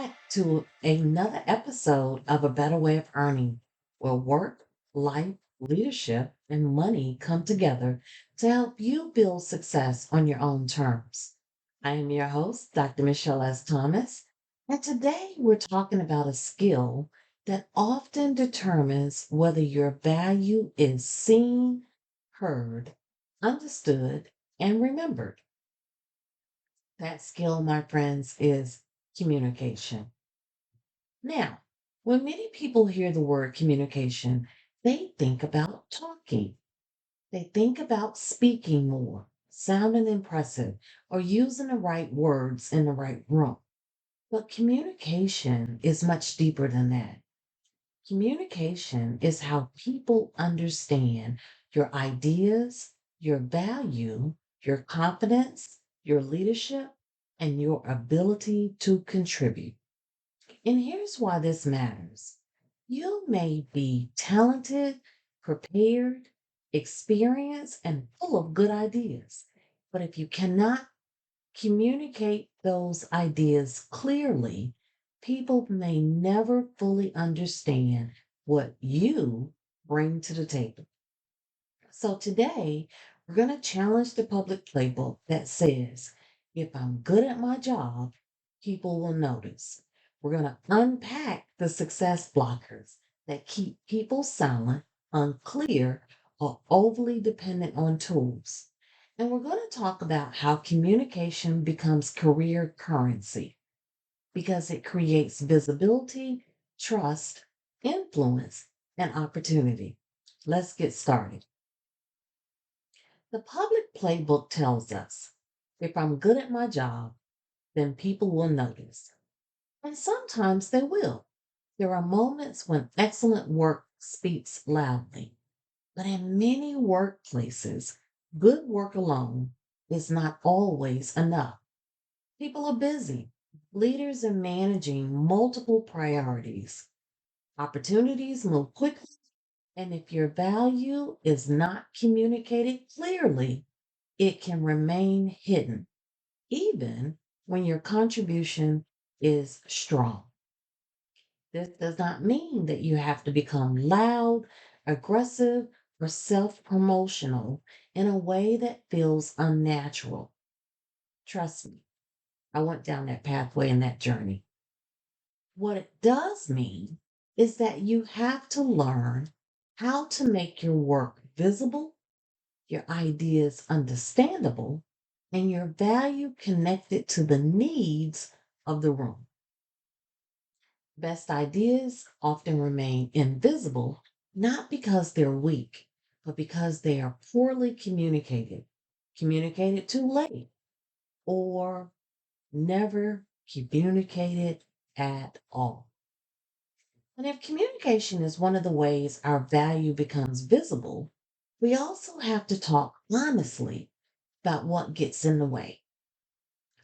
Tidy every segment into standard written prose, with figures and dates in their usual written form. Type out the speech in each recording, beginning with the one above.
back to another episode of A Better Way of Earning, where work, life, leadership, and money come together to help you build success on your own terms. I am your host, Dr. Michelle S. Thomas, and today we're talking about a skill that often determines whether your value is seen, heard, understood, and remembered. That skill, my friends, is communication. Now, when many people hear the word communication, they think about talking. They think about speaking more, sounding impressive, or using the right words in the right room. But communication is much deeper than that. Communication is how people understand your ideas, your value, your confidence, your leadership, and your ability to contribute. And here's why this matters. You may be talented, prepared, experienced, and full of good ideas. But if you cannot communicate those ideas clearly, people may never fully understand what you bring to the table. So today, we're going to challenge the public playbook that says, if I'm good at my job, people will notice. We're going to unpack the success blockers that keep people silent, unclear, or overly dependent on tools. And we're going to talk about how communication becomes career currency because it creates visibility, trust, influence, and opportunity. Let's get started. The public playbook tells us if I'm good at my job, then people will notice. And sometimes they will. There are moments when excellent work speaks loudly. But in many workplaces, good work alone is not always enough. People are busy. Leaders are managing multiple priorities. Opportunities move quickly. And if your value is not communicated clearly, it can remain hidden, even when your contribution is strong. This does not mean that you have to become loud, aggressive, or self promotional in a way that feels unnatural. Trust me, I went down that pathway and that journey. What it does mean is that you have to learn how to make your work visible, your ideas understandable, and your value connected to the needs of the room. Best ideas often remain invisible, not because they're weak, but because they are poorly communicated, communicated too late, or never communicated at all. And if communication is one of the ways our value becomes visible, we also have to talk honestly about what gets in the way.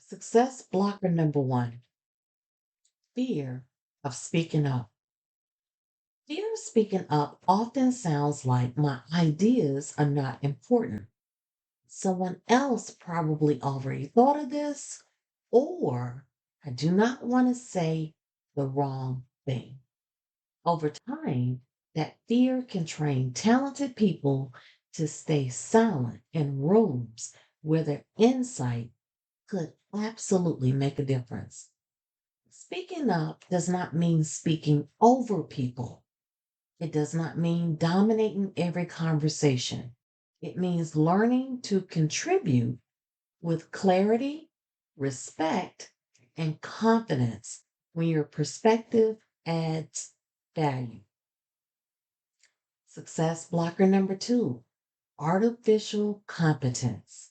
Success blocker number one, fear of speaking up. Fear of speaking up often sounds like my ideas are not important. Someone else probably already thought of this, or I do not want to say the wrong thing. Over time, that fear can train talented people to stay silent in rooms where their insight could absolutely make a difference. Speaking up does not mean speaking over people. It does not mean dominating every conversation. It means learning to contribute with clarity, respect, and confidence when your perspective adds value. Success blocker number two, artificial competence.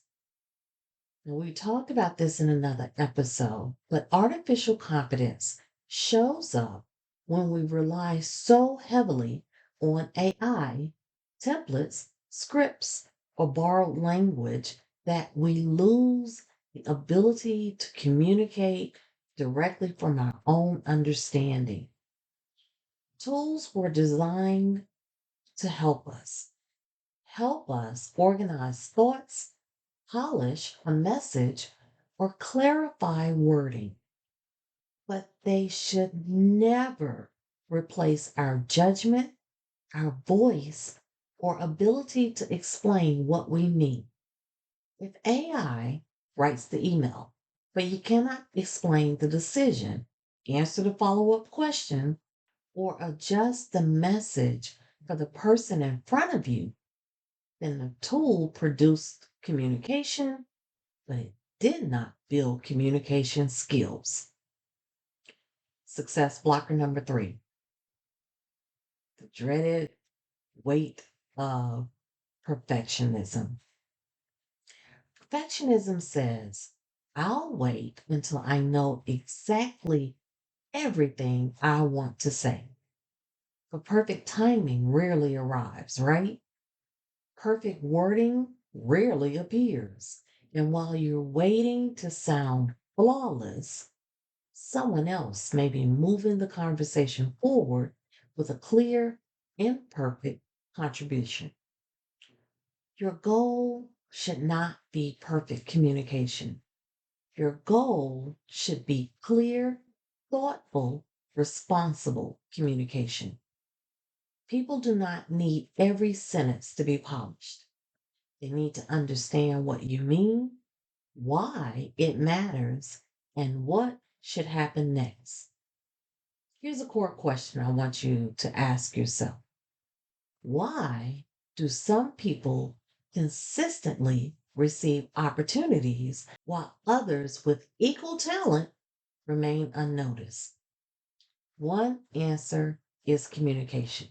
Now, we talked about this in another episode, but artificial competence shows up when we rely so heavily on AI, templates, scripts, or borrowed language that we lose the ability to communicate directly from our own understanding. Tools were designed to help us organize thoughts, polish a message, or clarify wording. but they should never replace our judgment, our voice, or ability to explain what we mean. If AI writes the email, but you cannot explain the decision, answer the follow up question, or adjust the message for the person in front of you, then the tool produced communication, but it did not build communication skills. Success blocker number three, the dreaded weight of perfectionism. Perfectionism says, I'll wait until I know exactly everything I want to say. But perfect timing rarely arrives, right? Perfect wording rarely appears. And while you're waiting to sound flawless, someone else may be moving the conversation forward with a clear, imperfect contribution. Your goal should not be perfect communication. Your goal should be clear, thoughtful, responsible communication. People do not need every sentence to be polished. They need to understand what you mean, why it matters, and what should happen next. Here's a core question I want you to ask yourself. Why do some people consistently receive opportunities while others with equal talent remain unnoticed? One answer is communication.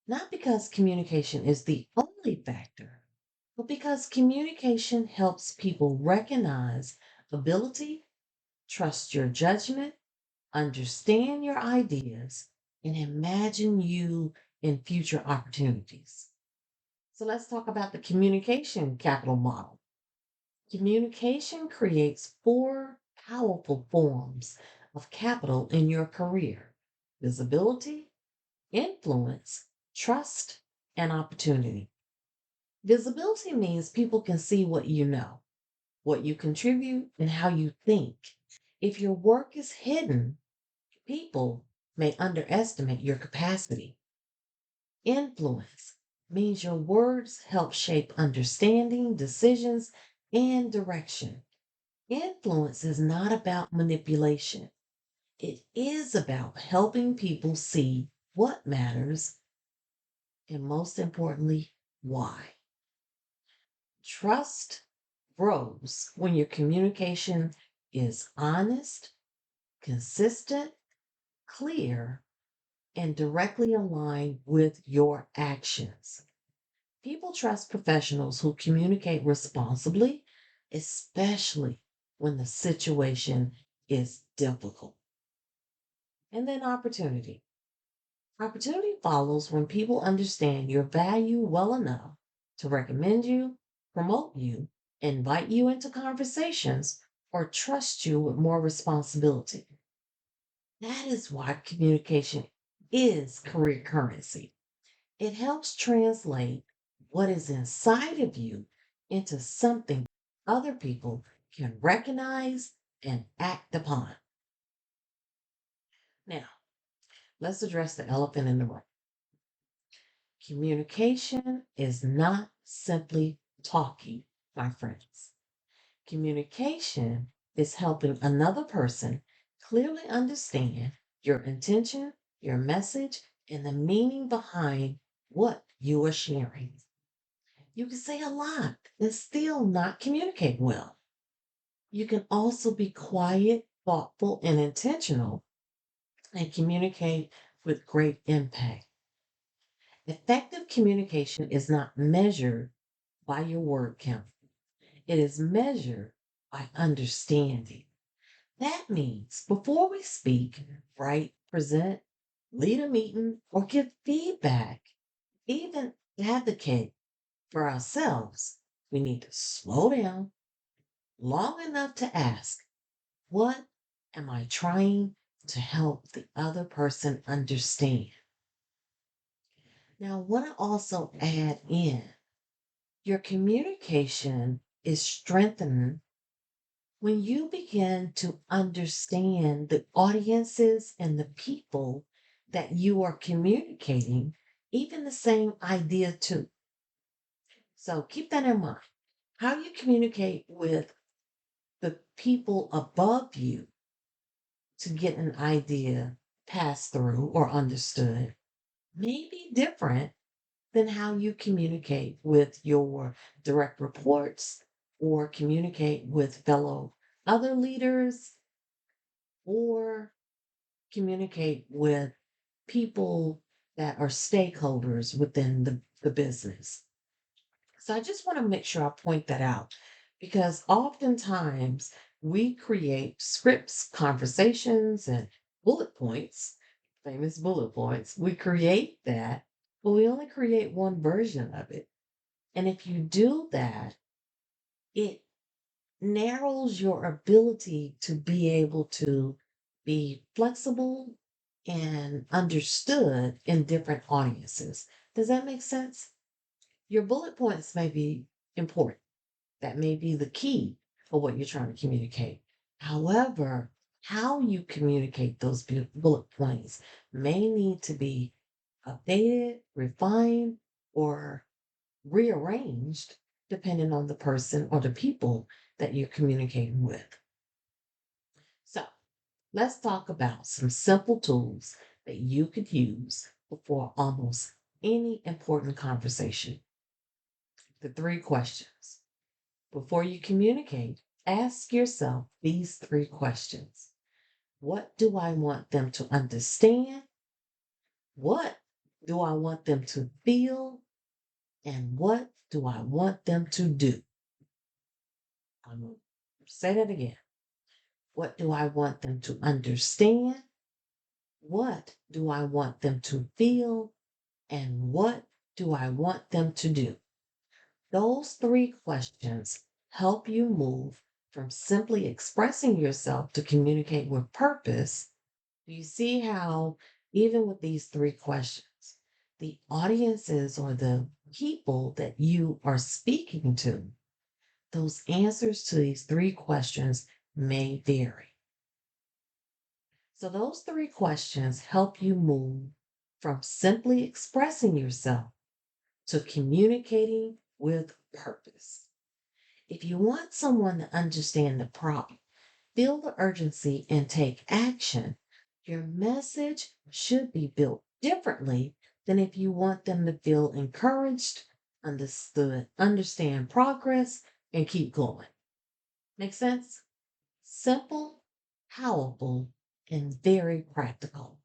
Not because communication is the only factor, but because communication helps people recognize ability, trust your judgment, understand your ideas, and imagine you in future opportunities. So let's talk about the communication capital model. Communication creates four powerful forms of capital in your career: visibility, influence, trust, and opportunity. Visibility means people can see what you know, what you contribute, and how you think. If your work is hidden, people may underestimate your capacity. Influence means your words help shape understanding, decisions, and direction. Influence is not about manipulation, it is about helping people see what matters and, most importantly, why. Trust grows when your communication is honest, consistent, clear, and directly aligned with your actions. People trust professionals who communicate responsibly, especially when the situation is difficult. And then opportunity. Opportunity follows when people understand your value well enough to recommend you, promote you, invite you into conversations, or trust you with more responsibility. That is why communication is career currency. It helps translate what is inside of you into something other people can recognize and act upon. Now, let's address the elephant in the room. Communication is not simply talking, my friends. Communication is helping another person clearly understand your intention, your message, and the meaning behind what you are sharing. You can say a lot and still not communicate well. You can also be quiet, thoughtful, and intentional and communicate with great impact. Effective communication is not measured by your word count, it is measured by understanding. That means before we speak, write, present, lead a meeting, or give feedback, even advocate for ourselves, we need to slow down long enough to ask, what am I trying to help the other person understand? Now, I want to also add in your communication is strengthened When you begin to understand the audiences and the people that you are communicating, even the same idea too. So keep that in mind. How you communicate with the people above you to get an idea passed through or understood may be different than how you communicate with your direct reports or communicate with fellow other leaders or communicate with people that are stakeholders within the business. So I just want to make sure I point that out because oftentimes we create scripts, conversations, and bullet points, famous bullet points. We create that, but we only create one version of it. And if you do that, it narrows your ability to be able to be flexible and understood in different audiences. Does that make sense? Your bullet points may be important. That may be the key for what you're trying to communicate. However, how you communicate those bullet points may need to be updated, refined, or rearranged depending on the person or the people that you're communicating with. So, let's talk about some simple tools that you could use before almost any important conversation. The three questions. Before you communicate, ask yourself these three questions. What do I want them to understand? What do I want them to feel? And what do I want them to do? I'm going to say that again. What do I want them to understand? What do I want them to feel? And what do I want them to do? Those three questions help you move from simply expressing yourself to communicate with purpose. Do you see how, even with these three questions, the audiences or the people that you are speaking to, those answers to these three questions may vary. So, those three questions help you move from simply expressing yourself to communicating with purpose. If you want someone to understand the problem, feel the urgency, and take action, your message should be built differently than if you want them to feel encouraged, understood, understand progress, and keep going. Make sense? Simple, powerful, and very practical.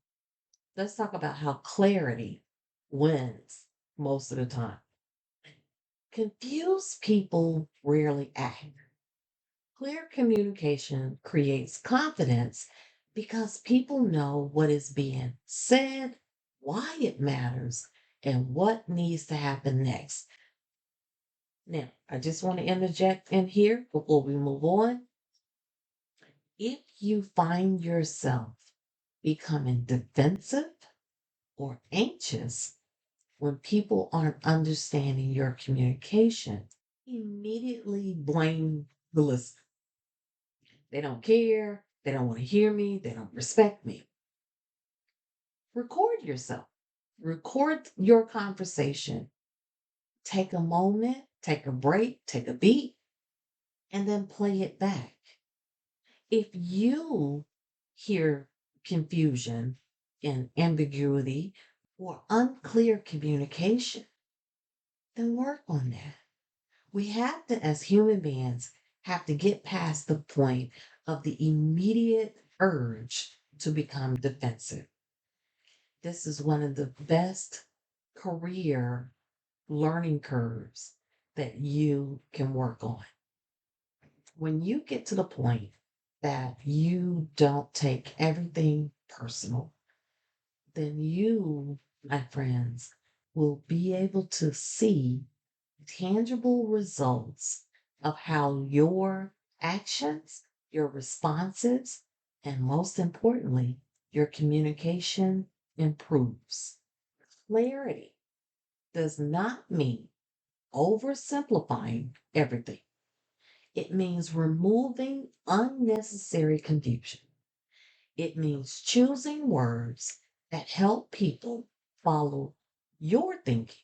Let's talk about how clarity wins most of the time. Confused people rarely act. Clear communication creates confidence because people know what is being said, why it matters, and what needs to happen next. Now, I just want to interject in here before we move on. If you find yourself becoming defensive or anxious when people aren't understanding your communication, immediately blame the listener. They don't care. They don't want to hear me. They don't respect me. Record yourself. Record your conversation. Take a moment, take a break, take a beat, and then play it back. If you hear confusion and ambiguity or unclear communication, then work on that. We have to, as human beings, have to get past the point of the immediate urge to become defensive. This is one of the best career learning curves that you can work on. When you get to the point that you don't take everything personal, then you, my friends, will be able to see tangible results of how your actions, your responses, and most importantly, your communication improves. Clarity does not mean oversimplifying everything. It means removing unnecessary confusion. It means choosing words that help people follow your thinking.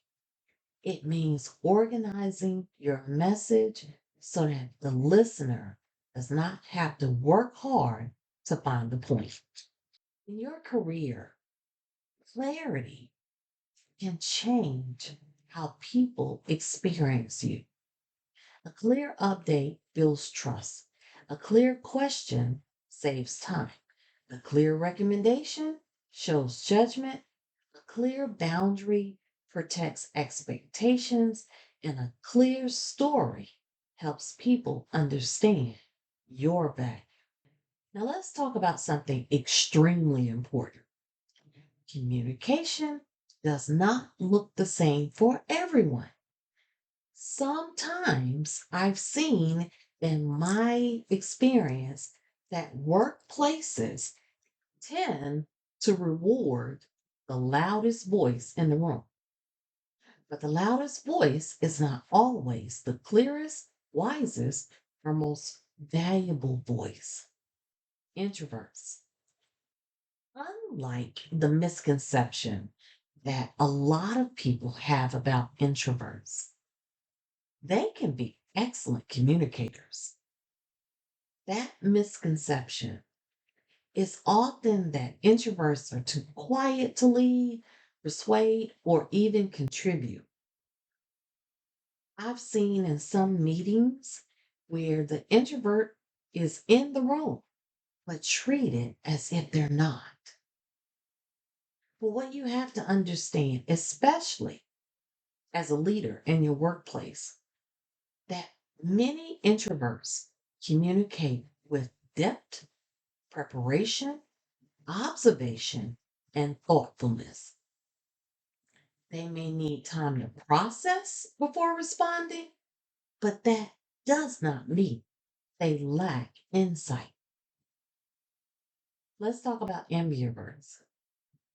It means organizing your message so that the listener does not have to work hard to find the point. In your career, clarity can change how people experience you. A clear update builds trust. A clear question saves time. A clear recommendation shows judgment. A clear boundary protects expectations. And a clear story helps people understand your value. Now, let's talk about something extremely important. Communication does not look the same for everyone. Sometimes I've seen in my experience that workplaces tend to reward the loudest voice in the room. But the loudest voice is not always the clearest, wisest, or most valuable voice. Introverts, unlike the misconception that a lot of people have about introverts, they can be excellent communicators. That misconception is often that introverts are too quiet to lead, persuade, or even contribute. I've seen in some meetings where the introvert is in the room, but treated as if they're not. But what you have to understand, especially as a leader in your workplace, that many introverts communicate with depth, preparation, observation, and thoughtfulness. They may need time to process before responding, but that does not mean they lack insight. Let's talk about ambiverts.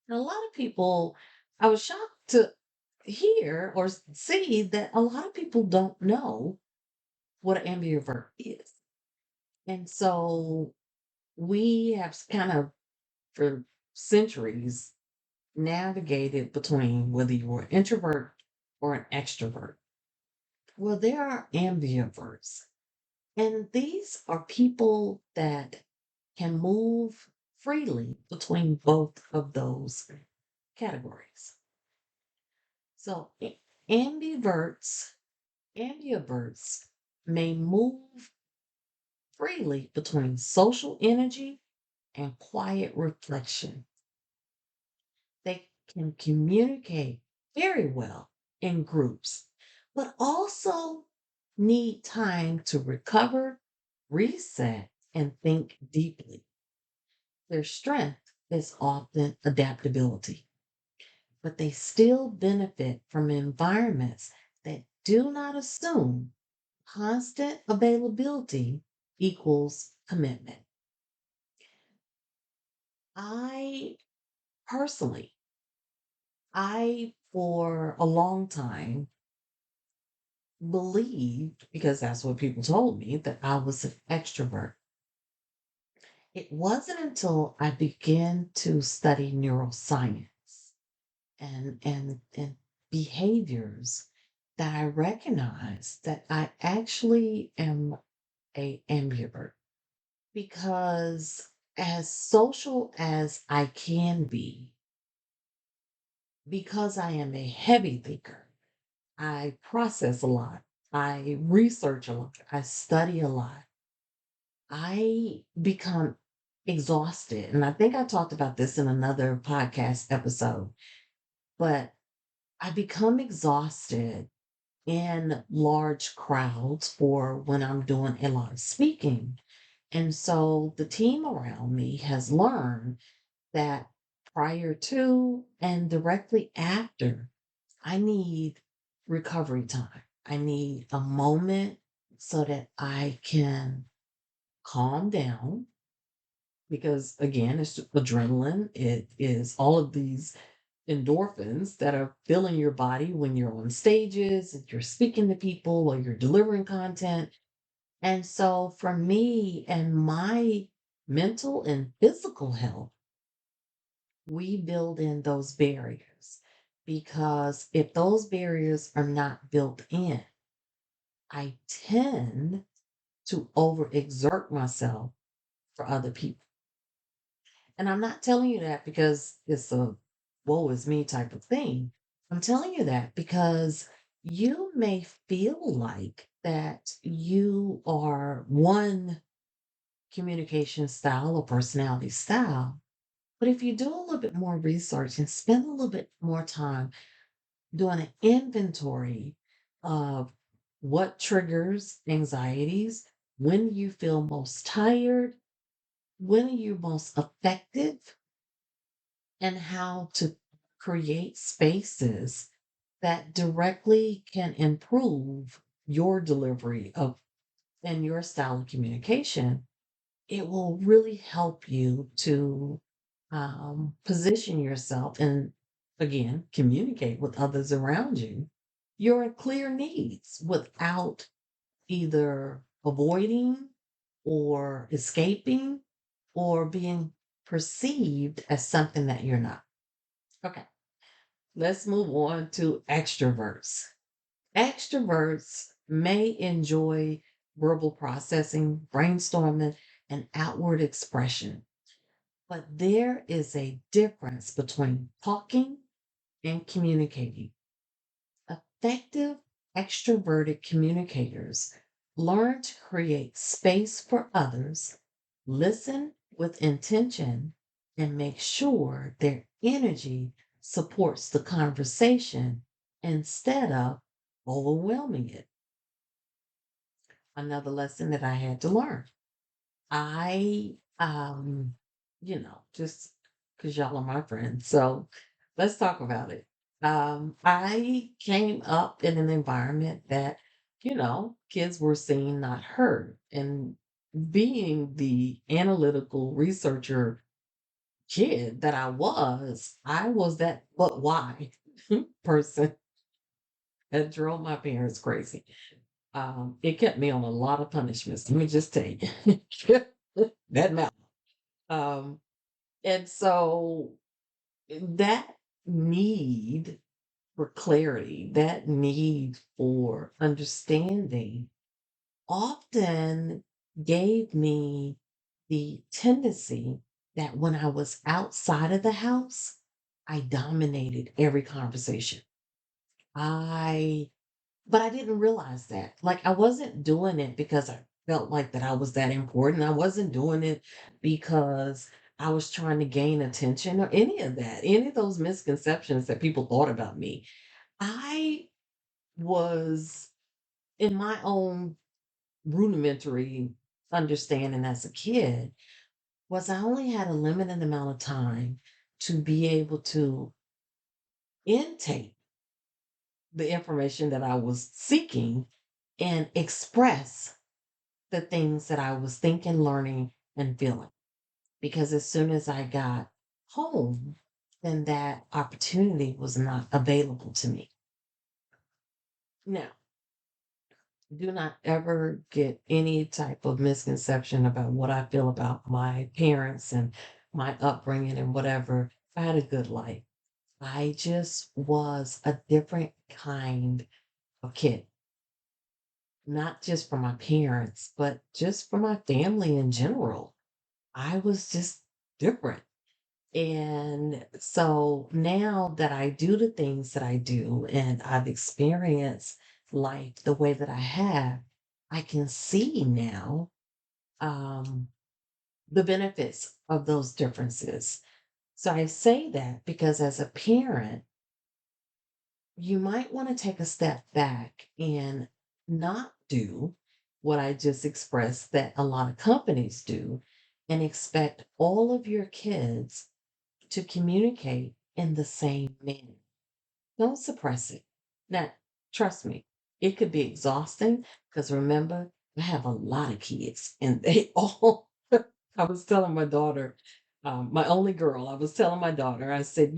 Now, a lot of people, I was shocked to hear or see that a lot of people don't know what an ambivert is. And so we have kind of, for centuries, navigated between whether you were an introvert or an extrovert. Well, there are ambiverts, and these are people that can move freely between both of those categories. So ambiverts, ambiverts may move freely between social energy and quiet reflection. They can communicate very well in groups, but also need time to recover, reset, and think deeply. Their strength is often adaptability, but they still benefit from environments that do not assume constant availability equals commitment. I personally, for a long time believed, because that's what people told me, that I was an extrovert. It wasn't until I began to study neuroscience and behaviors that I recognized that I actually am a ambivert, because as social as I can be, because I am a heavy thinker, I process a lot, I research a lot, I study a lot, I become exhausted. And I think I talked about this in another podcast episode, but I become exhausted in large crowds for when I'm doing a lot of speaking. And so the team around me has learned that prior to and directly after, I need recovery time. I need a moment so that I can calm down, because again, it's adrenaline. It is all of these endorphins that are filling your body when you're on stages, if you're speaking to people or you're delivering content. And so for me and my mental and physical health, we build in those barriers because if those barriers are not built in, I tend to overexert myself for other people. And I'm not telling you that because it's a woe is me type of thing. I'm telling you that because you may feel like that you are one communication style or personality style. But if you do a little bit more research and spend a little bit more time doing an inventory of what triggers anxieties, when you feel most tired, when are you most effective, and how to create spaces that directly can improve your delivery of and your style of communication, it will really help you to position yourself and again communicate with others around you your clear needs without either avoiding or escaping or being perceived as something that you're not. Okay, let's move on to extroverts. Extroverts may enjoy verbal processing, brainstorming, and outward expression, but there is a difference between talking and communicating. Effective extroverted communicators learn to create space for others, listen with intention, and make sure their energy supports the conversation instead of overwhelming it. Another lesson that I had to learn. I, just because y'all are my friends. So let's talk about it. I came up in an environment that, kids were seen, not heard. And being the analytical researcher kid that I was that but why person that drove my parents crazy. It kept me on a lot of punishments. Let me just tell you. that matter. Um, and so that need for clarity, that need for understanding often gave me the tendency that when I was outside of the house, I dominated every conversation. I But I didn't realize that. Like, I wasn't doing it because I felt like that I was that important. I wasn't doing it because I was trying to gain attention or any of that, any of those misconceptions that people thought about me. I was in my own rudimentary understanding as a kid was I only had a limited amount of time to be able to intake the information that I was seeking and express the things that I was thinking, learning, and feeling. Because as soon as I got home, then that opportunity was not available to me. Now, do not ever get any type of misconception about what I feel about my parents and my upbringing and whatever. I had a good life. I just was a different kind of kid, not just for my parents, but just for my family in general. I was just different. And so now that I do the things that I do and I've experienced life the way that I have, I can see now um, the benefits of those differences. So I say that because as a parent, you might want to take a step back and not do what I just expressed that a lot of companies do and expect all of your kids to communicate in the same manner. Don't suppress it. Now, trust me, it could be exhausting because remember, I have a lot of kids and they all, I was telling my daughter, my only girl, I was telling my daughter, I said,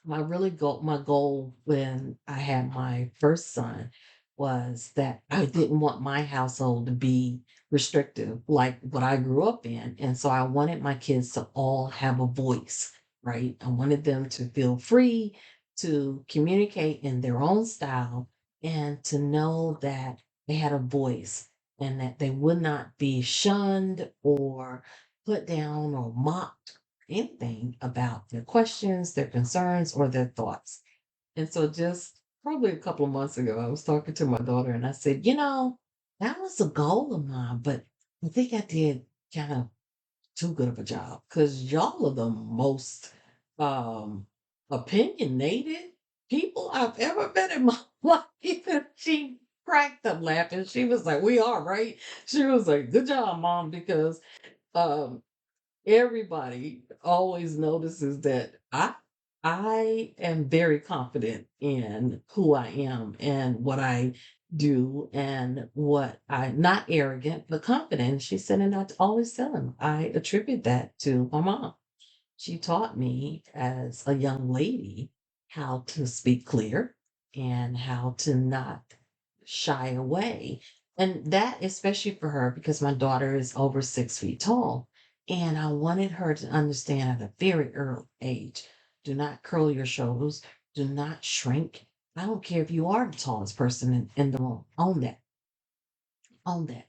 my goal when I had my first son was that I didn't want my household to be restrictive like what I grew up in. And so I wanted my kids to all have a voice, right? I wanted them to feel free to communicate in their own style and to know that they had a voice and that they would not be shunned or put down or mocked, anything about their questions, their concerns, or their thoughts. And so just probably a couple of months ago, I was talking to my daughter and I said, that was a goal of mine, but I think I did kind of too good of a job because y'all are the most um opinionated people I've ever met in my life. And she cracked up laughing. She was like, "We are, right?" She was like, "Good job, mom," because um everybody always notices that I am very confident in who I am and what I do and what I not arrogant but confident. She said, and I always tell him I attribute that to my mom. She taught me as a young lady how to speak clear and how to not shy away. And that, especially for her, because my daughter is over 6 feet tall. And I wanted her to understand at a very early age, do not curl your shoulders, do not shrink. I don't care if you are the tallest person in the room. Own that. Own that.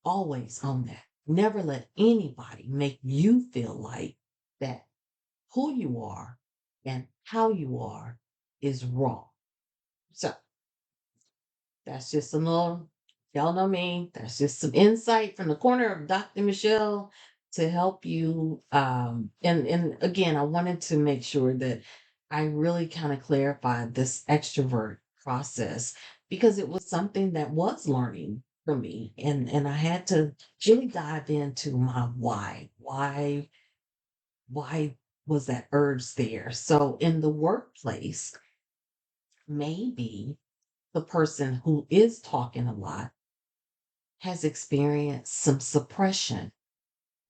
Always own that. Never let anybody make you feel like that who you are and how you are is wrong. So that's just a little, y'all know me. That's just some insight from the corner of Dr. Michelle to help you. And again, I wanted to make sure that I really kind of clarified this extrovert process because it was something that was learning for me. And I had to really dive into my why. Why was that urge there? So in the workplace, maybe the person who is talking a lot has experienced some suppression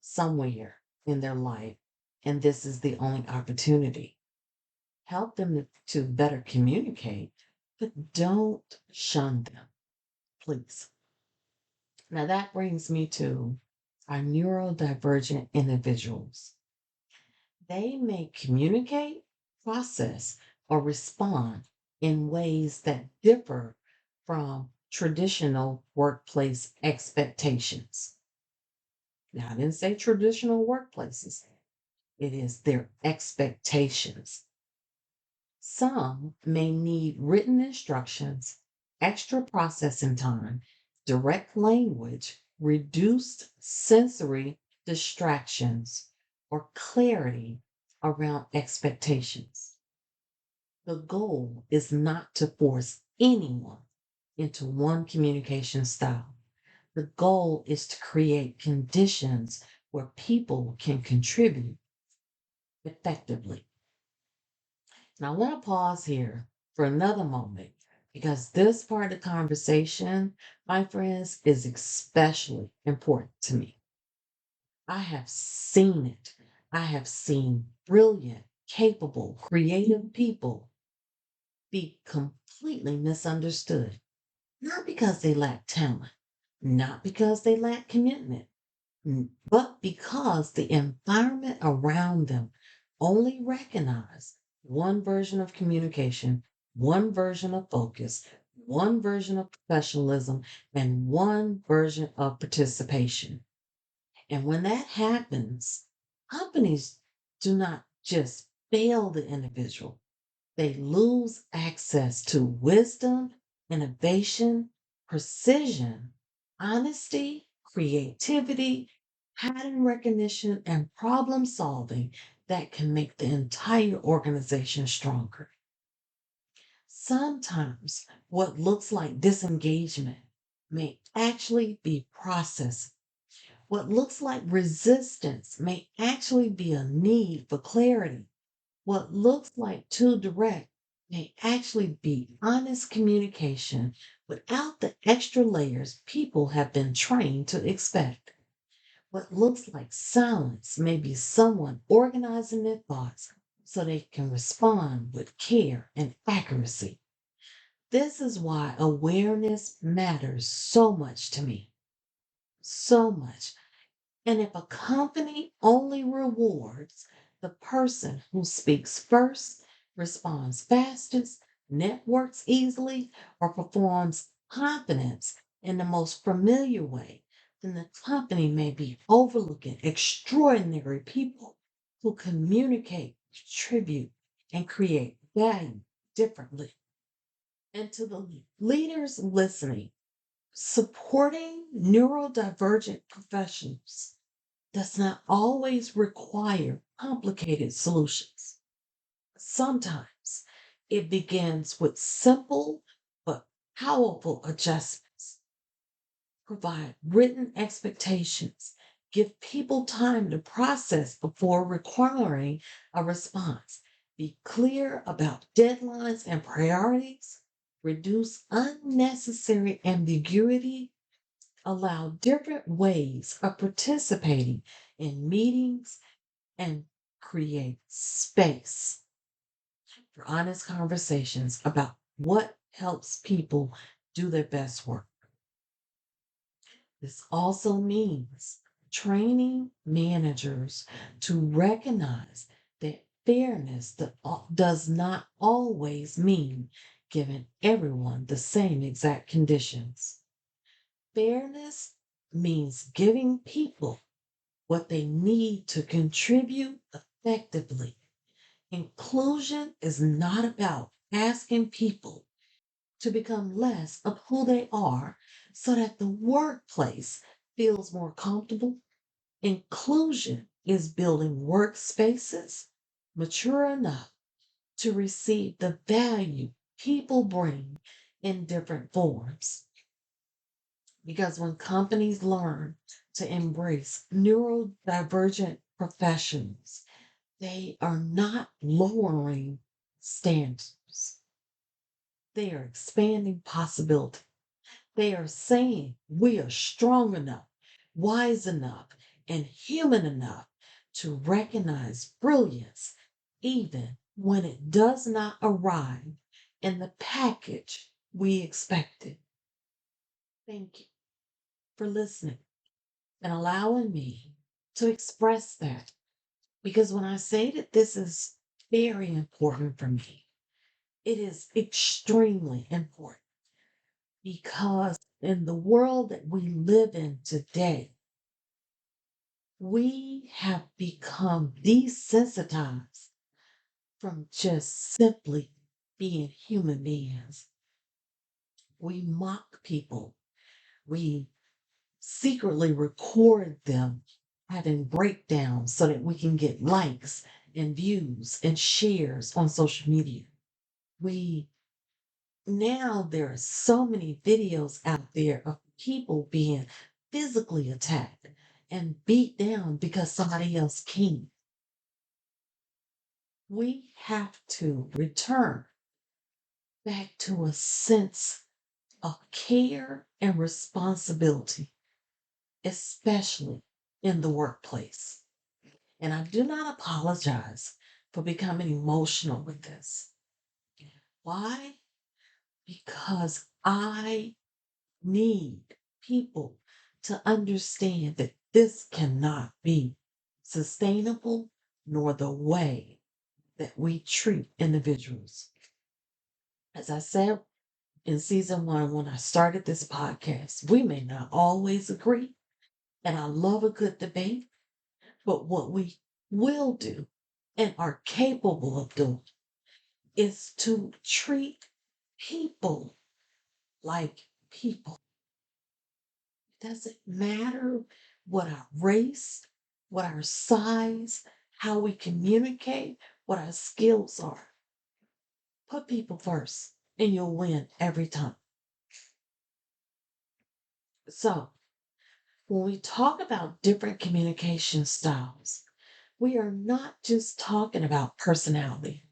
somewhere in their life, and this is the only opportunity. Help them to better communicate, but don't shun them, please. Now that brings me to our neurodivergent individuals. They may communicate, process, or respond in ways that differ from traditional workplace expectations. Now, I didn't say traditional workplaces, it is their expectations. Some may need written instructions, extra processing time, direct language, reduced sensory distractions, or clarity around expectations. The goal is not to force anyone into one communication style. The goal is to create conditions where people can contribute effectively. Now, I want to pause here for another moment because this part of the conversation, my friends, is especially important to me. I have seen it. I have seen brilliant, capable, creative people be completely misunderstood, not because they lack talent, not because they lack commitment, but because the environment around them only recognize one version of communication, one version of focus, one version of professionalism, and one version of participation. And when that happens, companies do not just fail the individual, they lose access to wisdom, innovation, precision, honesty, creativity, pattern recognition, and problem solving that can make the entire organization stronger. Sometimes what looks like disengagement may actually be process. What looks like resistance may actually be a need for clarity. What looks like too direct may actually be honest communication without the extra layers people have been trained to expect. What looks like silence may be someone organizing their thoughts so they can respond with care and accuracy. This is why awareness matters so much to me. So much. And if a company only rewards the person who speaks first, responds fastest, networks easily, or performs confidence in the most familiar way, then the company may be overlooking extraordinary people who communicate, contribute, and create value differently. And to the leaders listening, supporting neurodivergent professionals does not always require complicated solutions. Sometimes it begins with simple but powerful adjustments. Provide written expectations. Give people time to process before requiring a response. Be clear about deadlines and priorities. Reduce unnecessary ambiguity. Allow different ways of participating in meetings and create space for honest conversations about what helps people do their best work. This also means training managers to recognize that does not always mean giving everyone the same exact conditions. Fairness means giving people what they need to contribute effectively. Inclusion is not about asking people to become less of who they are so that the workplace feels more comfortable. Inclusion is building workspaces mature enough to receive the value people bring in different forms. Because when companies learn to embrace neurodivergent professionals, they are not lowering standards. They are expanding possibility. They are saying we are strong enough, wise enough, and human enough to recognize brilliance even when it does not arrive in the package we expected. Thank you for listening and allowing me to express that. Because when I say that this is very important for me, it is extremely important because in the world that we live in today, we have become desensitized from just simply being human beings. We mock people. We secretly record them having breakdowns so that we can get likes and views and shares on social media. We Now there are so many videos out there of people being physically attacked and beat down because somebody else came. We have to return back to a sense of care and responsibility, especially in the workplace. And I do not apologize for becoming emotional with this. Why? Because I need people to understand that this cannot be sustainable nor the way that we treat individuals. As I said in season one, when I started this podcast, we may not always agree, and I love a good debate, but what we will do and are capable of doing is to treat people like people. It doesn't matter what our race, what our size, how we communicate, what our skills are. Put people first, and you'll win every time. So, when we talk about different communication styles, we are not just talking about personality.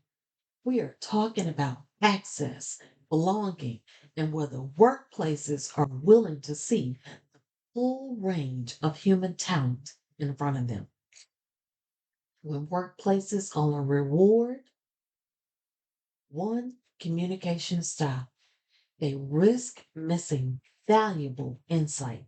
We are talking about access, belonging, and whether workplaces are willing to see the full range of human talent in front of them. When workplaces only reward one communication style, They risk missing valuable insight.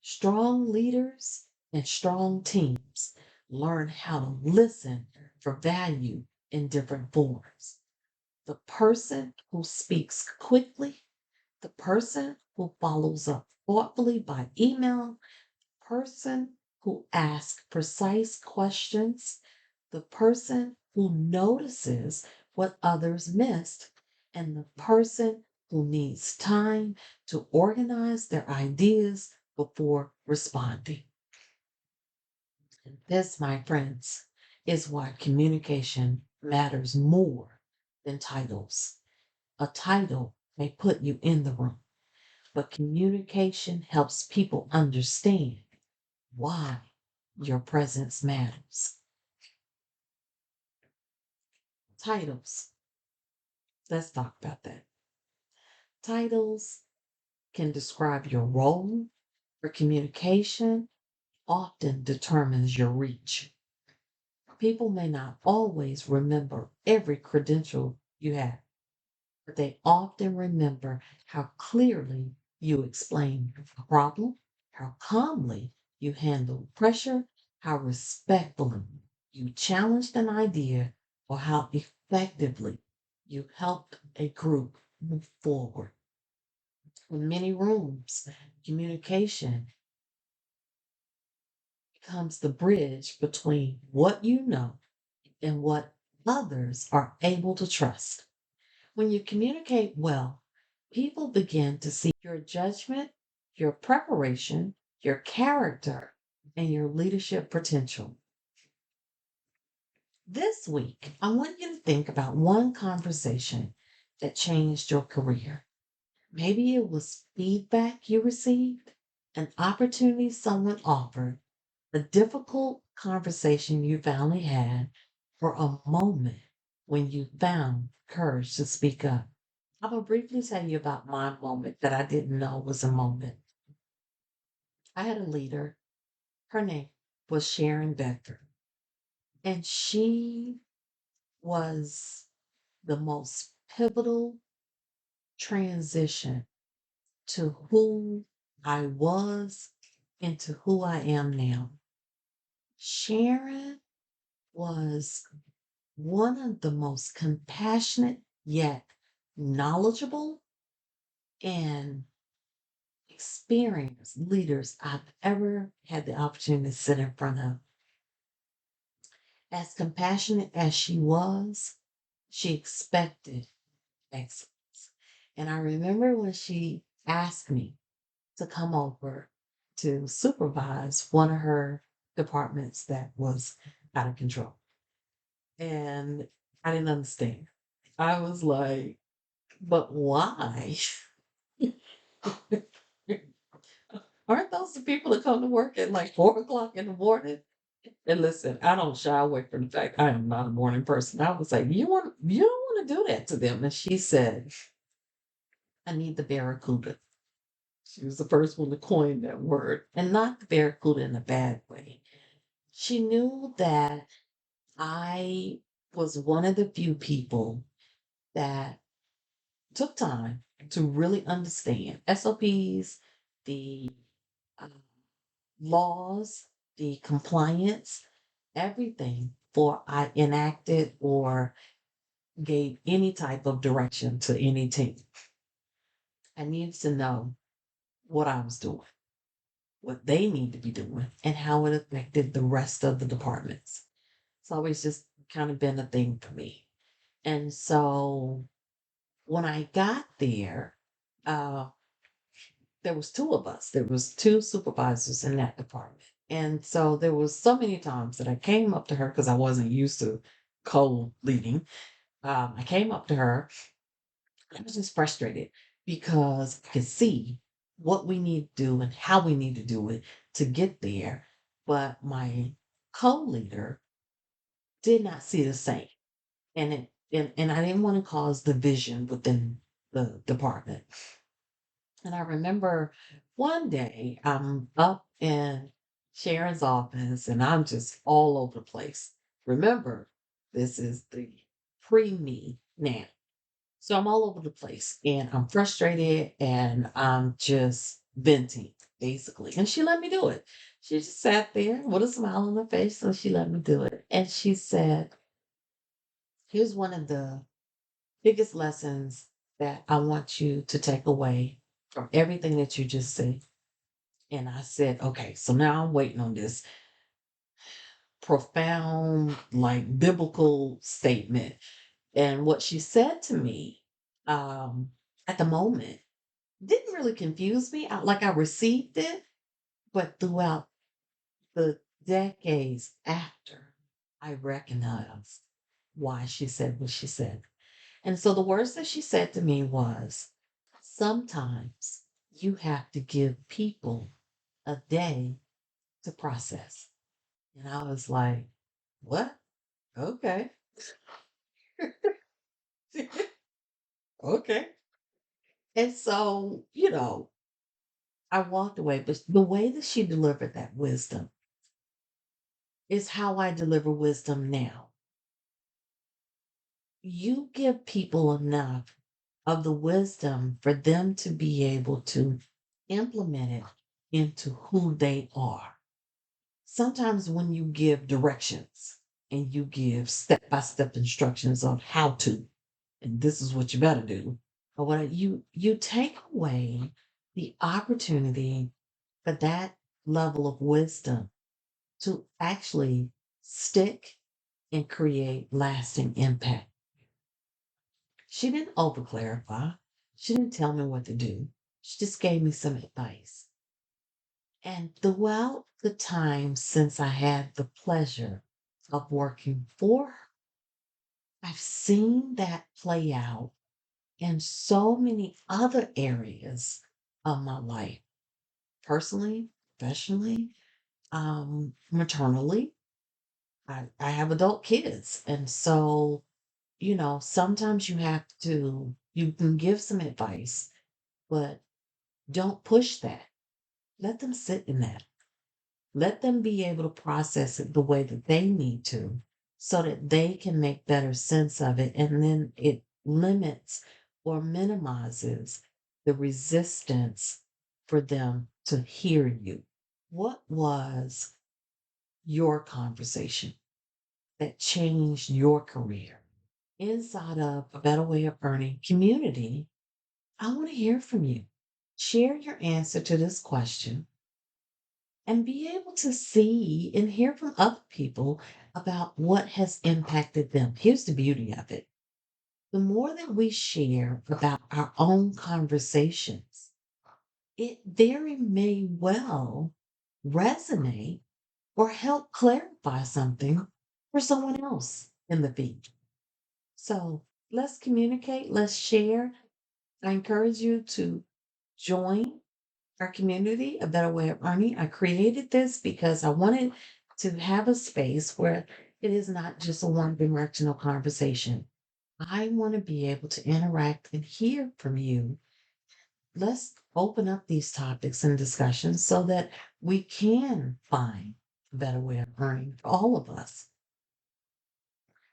Strong leaders and strong teams learn how to listen for value in different forms. The person who speaks quickly, the person who follows up thoughtfully by email, person who asks precise questions, the person who notices what others missed, and the person who needs time to organize their ideas before responding. And this, my friends, is why communication matters more than titles. A title may put you in the room, but communication helps people understand why your presence matters. Titles. Let's talk about that. Titles can describe your role, or communication often determines your reach. People may not always remember every credential you have, but they often remember how clearly you explain a problem, how calmly you handle pressure, how respectfully you challenged an idea, or how effectively you helped a group move forward. In many rooms, communication becomes the bridge between what you know and what others are able to trust. When you communicate well, people begin to see your judgment, your preparation, your character, and your leadership potential. This week, I want you to think about one conversation that changed your career. Maybe it was feedback you received, an opportunity someone offered, a difficult conversation you finally had, or a moment when you found courage to speak up. I'm going to briefly tell you about my moment that I didn't know was a moment. I had a leader, her name was Sharon Becker, and she was the most pivotal transition to who I was into who I am now. Sharon was one of the most compassionate yet knowledgeable and experienced leaders I've ever had the opportunity to sit in front of. As compassionate as she was, she expected excellence. And I remember when she asked me to come over to supervise one of her departments that was out of control. And I didn't understand. I was like, but why? Aren't those the people that come to work at like 4 o'clock in the morning? And listen, I don't shy away from the fact I am not a morning person. I was like, you don't want to do that to them. And she said, I need the barracuda. She was the first one to coin that word. And not the barracuda in a bad way. She knew that I was one of the few people that took time to really understand SOPs, the uh, laws, the compliance, everything before I enacted or gave any type of direction to any team. I needed to know what I was doing, what they need to be doing, and how it affected the rest of the departments. It's always just kind of been a thing for me. And so when I got there, uh, there was two of us. There was two supervisors in that department. And so there was so many times that I came up to her because I wasn't used to co-leading. I came up to her. I was just frustrated because I could see what we need to do and how we need to do it to get there. But my co-leader did not see the same. And I didn't want to cause division within the department. And I remember one day I'm up in Sharon's office and I'm just all over the place. Remember, this is the pre me now. So I'm all over the place and I'm frustrated and I'm just venting, basically. And she let me do it. She just sat there with a smile on her face and she let me do it. And she said, here's one of the biggest lessons that I want you to take away from everything that you just said. And I said, okay, so now I'm waiting on this profound, like biblical statement. And what she said to me um, at the moment didn't really confuse me. I received it, but throughout the decades after, I recognized why she said what she said. And so the words that she said to me was, sometimes you have to give people a day to process. And I was like, what? Okay. Okay. And so, I walked away, but the way that she delivered that wisdom is how I deliver wisdom now. You give people enough of the wisdom for them to be able to implement it into who they are. Sometimes when you give directions and you give step by step instructions on how to, and this is what you better do, or what you take away the opportunity for that level of wisdom to actually stick and create lasting impact. She didn't over clarify. She didn't tell me what to do. She just gave me some advice. And throughout the time since I had the pleasure of working for her, I've seen that play out in so many other areas of my life, personally, professionally, maternally. I have adult kids. And so, sometimes you can give some advice, but don't push that. Let them sit in that. Let them be able to process it the way that they need to so that they can make better sense of it. And then it limits or minimizes the resistance for them to hear you. What was your conversation that changed your career? Inside of a Better Way of Earning community, I want to hear from you. Share your answer to this question and be able to see and hear from other people about what has impacted them. Here's the beauty of it: the more that we share about our own conversations, it very may well resonate or help clarify something for someone else in the feed. So let's communicate, let's share. I encourage you to join our community, A Better Way of Earning. I created this because I wanted to have a space where it is not just a one directional conversation. I want to be able to interact and hear from you. Let's open up these topics and discussions so that we can find a better way of earning for all of us.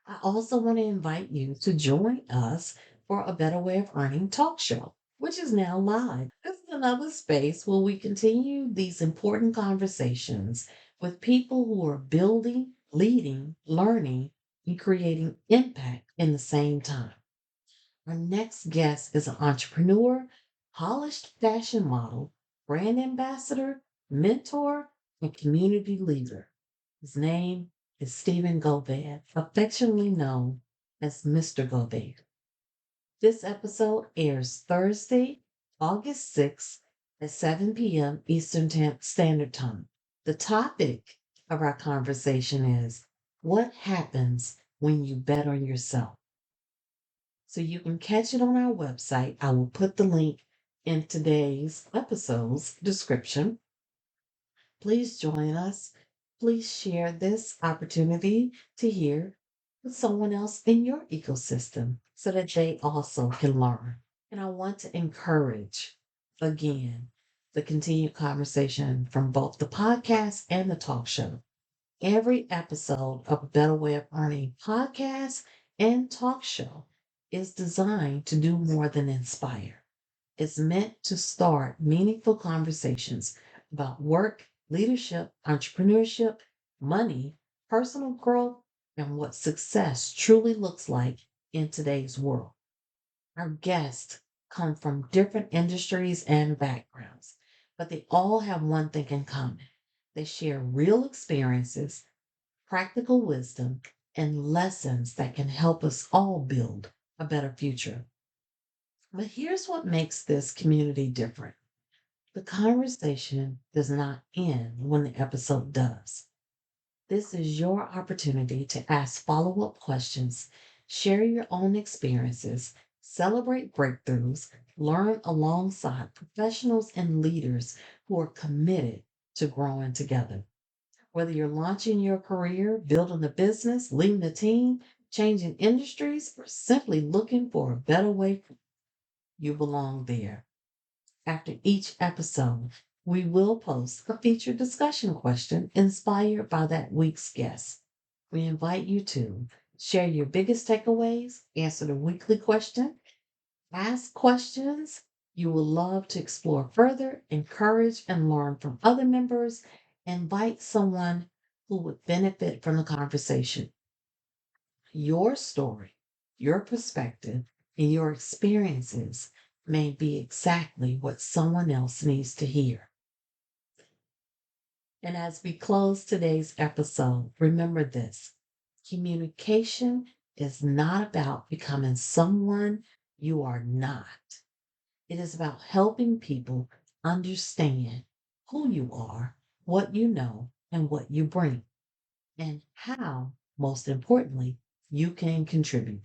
I also want to invite you to join us for A Better Way of Earning talk show, which is now live. This is another space where we continue these important conversations with people who are building, leading, learning, and creating impact in the same time. Our next guest is an entrepreneur, polished fashion model, brand ambassador, mentor, and community leader. His name is Stephen Goved, affectionately known as Mr. Goved. This episode airs Thursday, August 6th at 7 p.m. Eastern Standard Time. The topic of our conversation is what happens when you bet on yourself. So you can catch it on our website. I will put the link in today's episode's description. Please join us. Please share this opportunity to hear with someone else in your ecosystem so that they also can learn. And I want to encourage, again, the continued conversation from both the podcast and the talk show. Every episode of A Better Way of Earning podcast and talk show is designed to do more than inspire. It's meant to start meaningful conversations about work, leadership, entrepreneurship, money, personal growth, and what success truly looks like in today's world. Our guests come from different industries and backgrounds, but they all have one thing in common. They share real experiences, practical wisdom, and lessons that can help us all build a better future. But here's what makes this community different: the conversation does not end when the episode does. This is your opportunity to ask follow up questions, share your own experiences, celebrate breakthroughs, learn alongside professionals and leaders who are committed to growing together. Whether you're launching your career, building a business, leading a team, changing industries, or simply looking for a better way, you belong there. After each episode, we will post a featured discussion question inspired by that week's guest. We invite you to share your biggest takeaways, answer the weekly question, ask questions you would love to explore further, encourage and learn from other members, invite someone who would benefit from the conversation. Your story, your perspective, and your experiences may be exactly what someone else needs to hear. And as we close today's episode, remember this: communication is not about becoming someone you are not. It is about helping people understand who you are, what you know, and what you bring, and how, most importantly, you can contribute.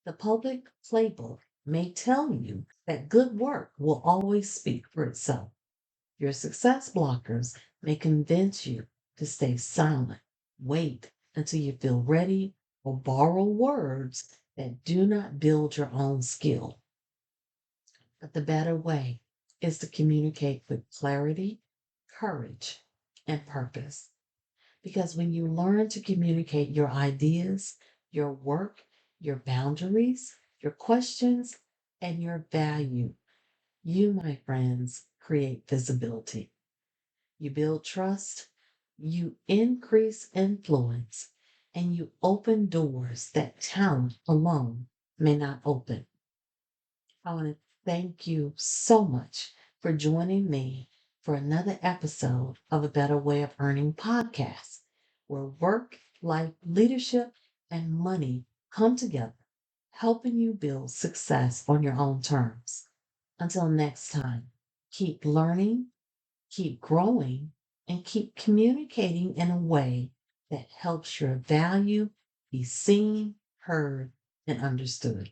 The public playbook may tell you that good work will always speak for itself. Your success blockers may convince you to stay silent, wait until you feel ready, or borrow words that do not build your own skill. But the better way is to communicate with clarity, courage, and purpose. Because when you learn to communicate your ideas, your work, your boundaries, your questions, and your value, you, my friends, create visibility. You build trust, you increase influence, and you open doors that talent alone may not open. I want to thank you so much for joining me for another episode of A Better Way of Earning podcast, where work, life, leadership, and money come together, helping you build success on your own terms. Until next time, keep learning, keep growing, and keep communicating in a way that helps your value be seen, heard, and understood.